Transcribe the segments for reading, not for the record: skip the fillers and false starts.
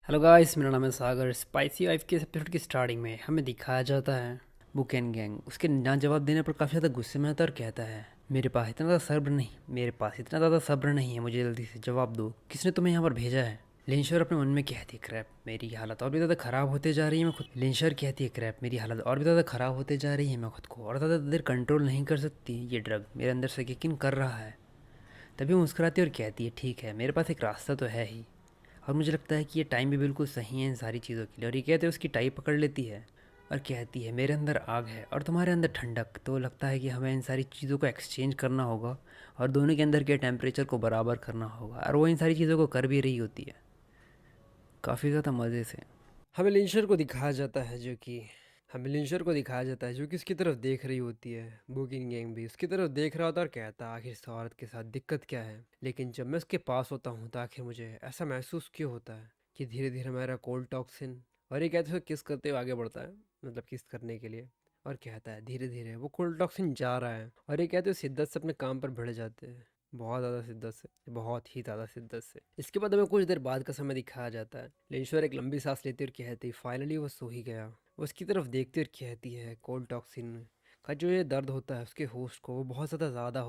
Hello guys, मेरा नाम है सागर। स्पाइसी वाइफ के एपिसोड की स्टार्टिंग में हमें दिखाया जाता है बुक एंड गैंग उसके ना जवाब देने पर काफ़ी ज़्यादा गुस्से में आता है और कहता है, मेरे पास इतना ज़्यादा सब्र नहीं है, मुझे जल्दी से जवाब दो, किसने तुम्हें यहाँ पर भेजा है। लिंशर अपने मन में कहती है, क्रैप मेरी हालत और भी ज़्यादा ख़राब होते जा रही है, मैं खुद लिंशर कहती है, क्रैप मेरी हालत और भी ज़्यादा ख़राब होते जा रही है, मैं खुद को और ज़्यादा देर कंट्रोल नहीं कर सकती, ये ड्रग मेरे अंदर से किक इन कर रहा है। तभी वो मुस्कुराती है और कहती है, ठीक है, मेरे पास एक रास्ता तो है ही, और मुझे लगता है कि ये टाइम भी बिल्कुल सही है इन सारी चीज़ों के लिए। और ये कहते हैं, उसकी टाई पकड़ लेती है और कहती है, मेरे अंदर आग है और तुम्हारे अंदर ठंडक, तो लगता है कि हमें इन सारी चीज़ों को एक्सचेंज करना होगा और दोनों के अंदर के टेम्परेचर को बराबर करना होगा। और वो इन सारी चीज़ों को कर भी रही होती है काफ़ी ज़्यादा मज़े से। हमें लिंशर को दिखाया जाता है जो कि उसकी तरफ देख रही होती है। बुकिंग गैंग भी उसकी तरफ देख रहा होता है और कहता है, आखिर इस औरत के साथ दिक्कत क्या है। लेकिन जब मैं उसके पास होता हूँ तो आखिर मुझे ऐसा महसूस क्यों होता है कि धीरे धीरे मेरा कोल्ड टॉक्सिन, और ये कहते हुए किस करते हुए आगे बढ़ता है, मतलब किस करने के लिए, और कहता है धीरे धीरे वो कोल्ड टॉक्सिन जा रहा है। और ये कहते हुए शिद्दत से अपने काम पर भिड़ जाते हैं, बहुत ज़्यादा शिद्दत से, बहुत ही ज़्यादा शिद्दत से। इसके बाद हमें कुछ देर बाद का समय दिखाया जाता है। लेश्वर एक लंबी सांस लेती और कहती, फाइनली वो सो ही गया। वो उसकी तरफ देखती और कहती है, कोल्ड टॉक्सिन का जो ये दर्द होता है उसके होस्ट को, वो बहुत ज़्यादा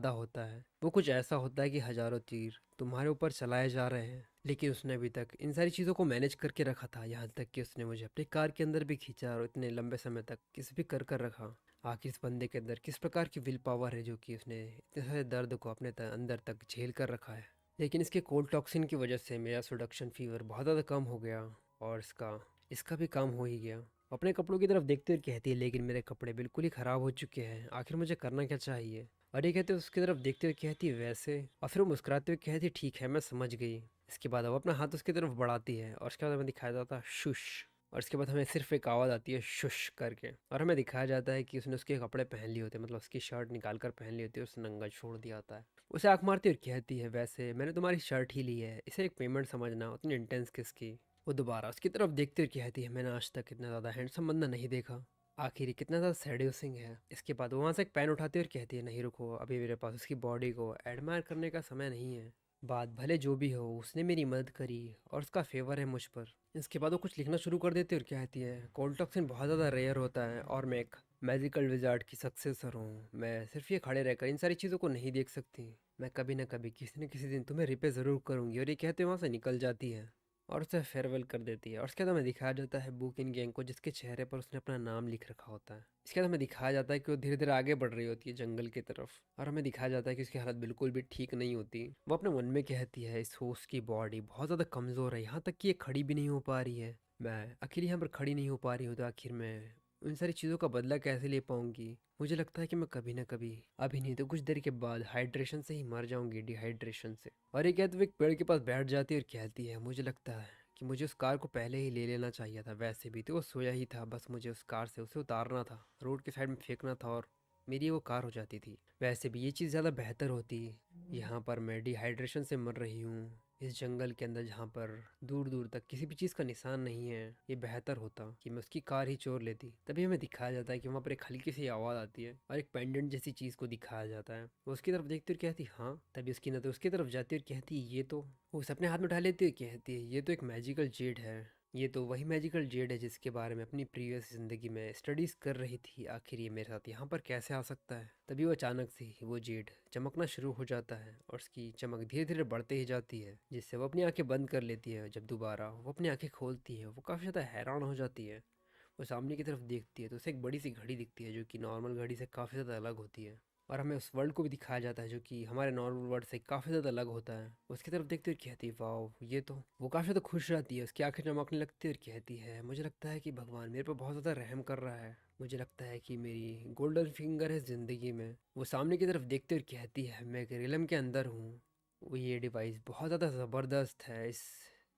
होता है। वो कुछ ऐसा होता है कि हज़ारों तीर तुम्हारे ऊपर चलाए जा रहे हैं, लेकिन उसने अभी तक इन सारी चीज़ों को मैनेज करके रखा था, यहाँ तक कि उसने मुझे अपनी कार के अंदर भी खींचा और इतने लंबे समय तक किस भी कर रखा। आखिर इस बंदे के अंदर किस प्रकार की विल पावर है जो कि उसने इतने सारे दर्द को अपने अंदर तक झेल कर रखा है। लेकिन इसके कोल्ड टॉक्सिन की वजह से मेरा सुडक्शन फीवर बहुत ज़्यादा कम हो गया, और इसका इसका भी काम हो ही गया। अपने कपड़ों की तरफ देखते हुए कहती है, लेकिन मेरे कपड़े बिल्कुल ही ख़राब हो चुके हैं, आखिर मुझे करना क्या चाहिए। और ये कहते हुए उसकी तरफ देखते हुए कहती है, वैसे, और फिर वो मुस्कुराते हुए कहती है, ठीक है, मैं समझ गई। इसके बाद वो अपना हाथ उसकी तरफ बढ़ाती है और उसके बाद हमें दिखाया जाता है शुश। और इसके बाद हमें सिर्फ एक आवाज़ आती है, शुश करके, और हमें दिखाया जाता है कि उसने उसके कपड़े पहन लिए होते हैं, मतलब उसकी शर्ट निकाल कर पहन ली होती है, उसने नंगा छोड़ दिया होता है। उसे आँख मारती और कहती है, वैसे मैंने तुम्हारी शर्ट ही ली है, इसे एक पेमेंट समझना, उतनी इंटेंस किसकी। वो दोबारा उसकी तरफ देखते हुए कहती है, मैंने आज तक इतना ज़्यादा हैंडसम बंदा नहीं देखा, आखिर ये कितना ज़्यादा सेड्यूसिंग है। इसके बाद वो वहाँ से एक पेन उठाती है और कहती है, नहीं रुको, अभी मेरे पास उसकी बॉडी को एडमायर करने का समय नहीं है। बात भले जो भी हो, उसने मेरी मदद करी और उसका फेवर है मुझ पर। इसके बाद वो कुछ लिखना शुरू कर देती है और कहती है, कोल्ड टॉक्सिन बहुत ज़्यादा रेयर होता है और मैं एक मैजिकल विजार्ड की सक्सेसर हूँ, मैं सिर्फ ये खड़े रहकर इन सारी चीज़ों को नहीं देख सकती, मैं कभी ना कभी किसी न किसी दिन तुम्हें रिपे ज़रूर करूँगी। और ये कहते वहाँ से निकल जाती है और उसे फेयरवेल कर देती है। और उसके बाद हमें दिखाया जाता है बुक इन गैंग को, जिसके चेहरे पर उसने अपना नाम लिख रखा होता है। इसके बाद हमें दिखाया जाता है कि वो धीरे धीरे आगे बढ़ रही होती है जंगल की तरफ, और हमें दिखाया जाता है कि उसकी हालत बिल्कुल भी ठीक नहीं होती। वो अपने मन में कहती है, इस होस्ट की बॉडी बहुत ज़्यादा कमज़ोर है, यहाँ तक कि ये खड़ी भी नहीं हो पा रही है, मैं अकेली यहाँ पर खड़ी नहीं हो पा रही हूँ, तो आखिर मैं उन सारी चीज़ों का बदला कैसे ले पाऊंगी। मुझे लगता है कि मैं कभी ना कभी, अभी नहीं तो कुछ देर के बाद, हाइड्रेशन से ही मर जाऊंगी, डिहाइड्रेशन से। और ये कहते हुए एक पेड़ के पास बैठ जाती है और कहती है, मुझे लगता है कि मुझे उस कार को पहले ही ले लेना चाहिए था, वैसे भी तो वो सोया ही था, बस मुझे उस कार से उसे उतारना था, रोड के साइड में फेंकना था और मेरी वो कार हो जाती थी। वैसे भी ये चीज़ ज़्यादा बेहतर होती, यहाँ पर मैं डिहाइड्रेशन से मर रही हूँ इस जंगल के अंदर, जहाँ पर दूर दूर तक किसी भी चीज़ का निशान नहीं है, ये बेहतर होता कि मैं उसकी कार ही चोर लेती। तभी हमें दिखाया जाता है कि वहाँ पर एक हल्की सी आवाज़ आती है और एक पेंडेंट जैसी चीज़ को दिखाया जाता है। वो उसकी तरफ देखती और कहती, हाँ। तभी उसकी नज़र उसकी तरफ जाती और कहती, ये तो, वो उसे अपने हाथ में उठा लेती और कहती है, ये तो एक मैजिकल जेड है, ये तो वही मैजिकल जेड है जिसके बारे में अपनी प्रीवियस ज़िंदगी में स्टडीज़ कर रही थी, आखिर ये मेरे साथ यहाँ पर कैसे आ सकता है। तभी वो अचानक से ही वो जेड चमकना शुरू हो जाता है और उसकी चमक धीरे धीरे बढ़ते ही जाती है, जिससे वो अपनी आंखें बंद कर लेती है। जब दोबारा वो अपनी आंखें खोलती है, वो काफ़ी ज़्यादा हैरान हो जाती है। वो सामने की तरफ देखती है तो उसे एक बड़ी सी घड़ी दिखती है, जो कि नॉर्मल घड़ी से काफ़ी ज़्यादा अलग होती है। और हमें उस वर्ल्ड को भी दिखाया जाता है जो कि हमारे नॉर्मल वर्ल्ड से काफ़ी ज़्यादा अलग होता है। उसकी तरफ देखते हुए कहती है, वाह, ये तो, वो काफ़ी ज़्यादा खुश रहती है, उसकी आंखें चमकने लगती है और कहती है, मुझे लगता है कि भगवान मेरे पर बहुत ज़्यादा रहम कर रहा है, मुझे लगता है कि मेरी गोल्डन फिंगर है ज़िंदगी में। वो सामने की तरफ देखते हुए कहती है, मैं एक रिलम के अंदर हूँ, वो ये डिवाइस बहुत ज़्यादा ज़बरदस्त है, इस,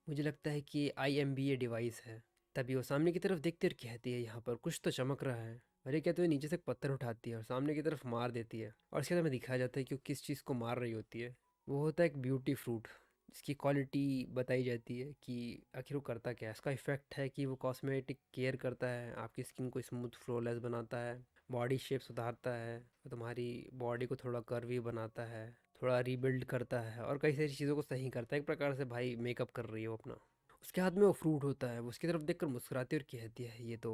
मुझे लगता है कि IMBA डिवाइस है। तभी वो सामने की तरफ देखती है और कहती है, यहाँ पर कुछ तो चमक रहा है। और ये कहते हुए नीचे से एक पत्थर उठाती है और सामने की तरफ मार देती है। और इसके बाद हमें दिखाया जाता है कि वो किस चीज़ को मार रही होती है। वो होता है एक ब्यूटी फ्रूट, जिसकी क्वालिटी बताई जाती है कि आखिर वो करता क्या है। इसका इफेक्ट है कि वो कॉस्मेटिक केयर करता है, आपकी स्किन को स्मूथ फ्लोलेस बनाता है, बॉडी शेप सुधारता है, तुम्हारी बॉडी को थोड़ा कर्वी बनाता है, थोड़ा रीबिल्ड करता है और कई सारी चीज़ों को सही करता है। एक प्रकार से भाई मेकअप कर रही है वो अपना। उसके हाथ में वो फ्रूट होता है, वो उसकी तरफ देखकर मुस्कुराती है और कहती है ये तो।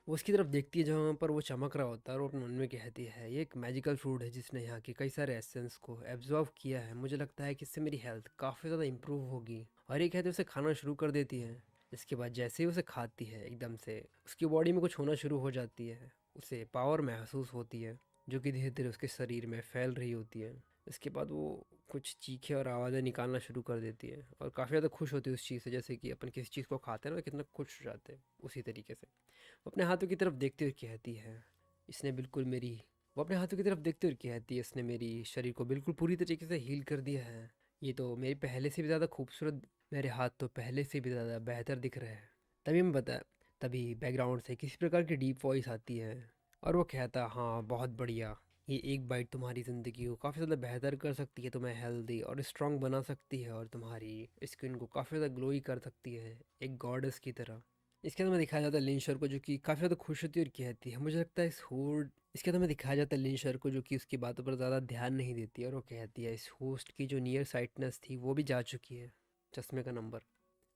वो उसकी तरफ देखती है जहाँ पर वो चमक रहा होता है और वो अपने मन में कहती है ये एक मैजिकल फ्रूट है जिसने यहाँ के कई सारे एसेंस को एब्जॉर्व किया है, मुझे लगता है कि इससे मेरी हेल्थ काफ़ी ज़्यादा इंप्रूव होगी। और ये कहते उसे खाना शुरू कर देती है। इसके बाद जैसे ही उसे खाती है एकदम से उसकी बॉडी में कुछ होना शुरू हो जाती है, उसे पावर महसूस होती है जो कि धीरे धीरे उसके शरीर में फैल रही होती है। इसके बाद वो कुछ चीखें और आवाज़ें निकालना शुरू कर देती है और काफ़ी ज़्यादा खुश होती है उस चीज़ से, जैसे कि अपन किसी चीज़ को खाते हैं ना तो कितना खुश हो जाते हैं उसी तरीके से। वो अपने हाथों की तरफ देखते हुए कहती है इसने बिल्कुल मेरी वो अपने हाथों की तरफ देखते हुए कहती है इसने मेरी शरीर को बिल्कुल पूरी तरीके से हील कर दिया है। ये तो मेरी पहले से भी ज़्यादा खूबसूरत, मेरे हाथ तो पहले से भी ज़्यादा बेहतर दिख रहे हैं। तभी मैं बता तभी बैकग्राउंड से किसी प्रकार की डीप वॉइस आती है और वो कहता हाँ बहुत बढ़िया, ये एक बाइट तुम्हारी ज़िंदगी को काफ़ी ज़्यादा बेहतर कर सकती है, तुम्हें हेल्दी और स्ट्रांग बना सकती है और तुम्हारी स्किन को काफ़ी ज़्यादा ग्लोई कर सकती है एक गॉडेस की तरह। इसके अंदर में दिखाया जाता है लिंशर को जो कि काफ़ी ज़्यादा खुश होती है और कहती है मुझे लगता है इस होस्ट इसके अंदर में दिखाया जाता है लिंशर को जो कि उसकी बातों पर ज़्यादा ध्यान नहीं देती है और वो कहती है इस होस्ट की जो नियर साइटनेस थी वो भी जा चुकी है, चश्मे का नंबर।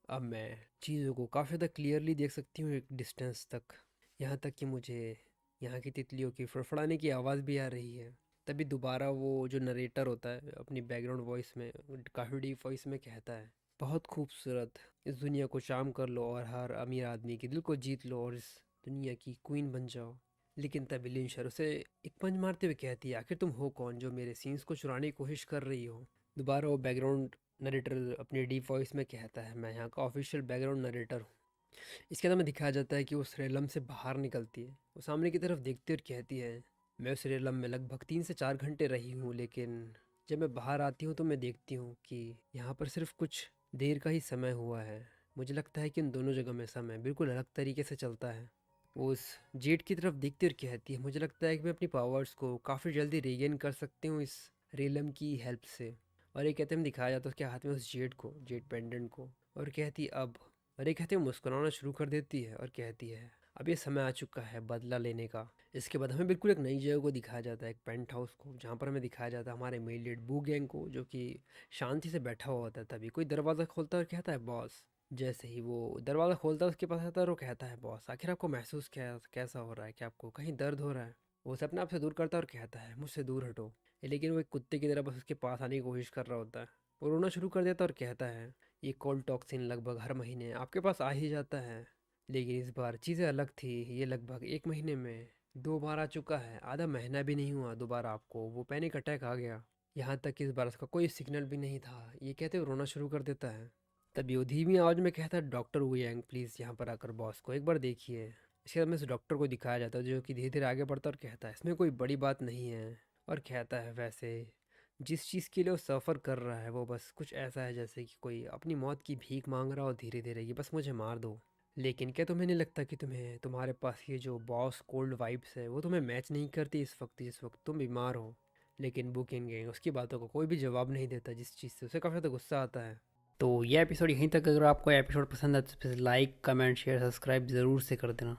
अब मैं चीज़ों को काफ़ी ज़्यादा क्लियरली देख सकती हूँ एक डिस्टेंस तक, यहाँ तक कि मुझे यहाँ की तितलियों की फड़फड़ाने की आवाज़ भी आ रही है। तभी दोबारा वो जो नरेटर होता है अपनी बैकग्राउंड वॉइस में काफ़ी डीप वॉइस में कहता है बहुत खूबसूरत, इस दुनिया को शाम कर लो और हर अमीर आदमी के दिल को जीत लो और इस दुनिया की क्वीन बन जाओ। लेकिन तभी लिंशर उसे एक पंच मारते हुए कहती है आखिर तुम हो कौन जो मेरे सीन्स को चुराने की कोशिश कर रही हो। दोबारा वो बैकग्राउंड नरेटर अपनी डीप वॉइस में कहता है मैं यहाँ का ऑफिशियल बैकग्राउंड नरेटर हूँ। इसके अंदर में दिखाया जाता है कि वो उस रेलम से बाहर निकलती है, वो सामने की तरफ देखती है और कहती है मैं उस रेलम में लगभग 3 से 4 घंटे रही हूँ, लेकिन जब मैं बाहर आती हूँ तो मैं देखती हूँ कि यहाँ पर सिर्फ कुछ देर का ही समय हुआ है। मुझे लगता है कि इन दोनों जगह में समय बिल्कुल अलग तरीके से चलता है। वो उस जेट की तरफ देखती और कहती है मुझे लगता है कि मैं अपनी पावर्स को काफ़ी जल्दी रीगेन कर सकती हूँ इस रेलम की हेल्प से। और ये कहते हैं दिखाया जाता है उसके हाथ में उस जेट पेंडेंट को और कहती अब और ये कहते हुए मुस्कुराना शुरू कर देती है और कहती है अब ये समय आ चुका है बदला लेने का। इसके बाद हमें बिल्कुल एक नई जगह को दिखाया जाता है, एक पेंट हाउस को, जहाँ पर हमें दिखाया जाता है हमारे मेल लीड बू गैंग को जो कि शांति से बैठा हुआ होता है। तभी कोई दरवाज़ा खोलता है और कहता है बॉस। जैसे ही वो दरवाज़ा खोलता है उसके पास आता है और वो कहता है बॉस आखिर आपको महसूस कैसा हो रहा है, क्या आपको कहीं दर्द हो रहा है। वो उसे अपने आप से दूर करता है और कहता है मुझसे दूर हटो। लेकिन वो एक कुत्ते की तरह बस उसके पास आने की कोशिश कर रहा होता है। वो रोना शुरू कर देता है और कहता है ये कोल्ड टॉक्सिन लगभग हर महीने आपके पास आ ही जाता है, लेकिन इस बार चीज़ें अलग थी, ये लगभग 1 महीने में 2 बार आ चुका है, आधा महीना भी नहीं हुआ दोबारा आपको वो पैनिक अटैक आ गया। यहाँ तक कि इस बार उसका कोई सिग्नल भी नहीं था। ये कहते हुए रोना शुरू कर देता है। तभी वो धीमी आवाज़ में कहता है डॉक्टर वुयांग प्लीज़ यहाँ पर आकर बॉस को एक बार देखिए। इसके बाद में उस डॉक्टर को दिखाया जाता है जो कि धीरे धीरे आगे बढ़ता है और कहता है इसमें कोई बड़ी बात नहीं है। और कहता है वैसे जिस चीज़ के लिए वो सफ़र कर रहा है वो बस कुछ ऐसा है जैसे कि कोई अपनी मौत की भीख मांग रहा हो धीरे धीरे कि बस मुझे मार दो। लेकिन क्या तुम्हें नहीं लगता कि तुम्हारे पास ये जो बॉस कोल्ड वाइब्स है वो तुम्हें मैच नहीं करती इस वक्त जिस वक्त तुम बीमार हो। लेकिन बुकिंग गैंग उसकी बातों को कोई भी जवाब नहीं देता, जिस चीज़ से उसे काफ़ी ज़्यादा गुस्सा आता है। तो ये एपिसोड यहीं तक। अगर आपको एपिसोड पसंद आए तो लाइक कमेंट शेयर सब्सक्राइब ज़रूर से कर देना।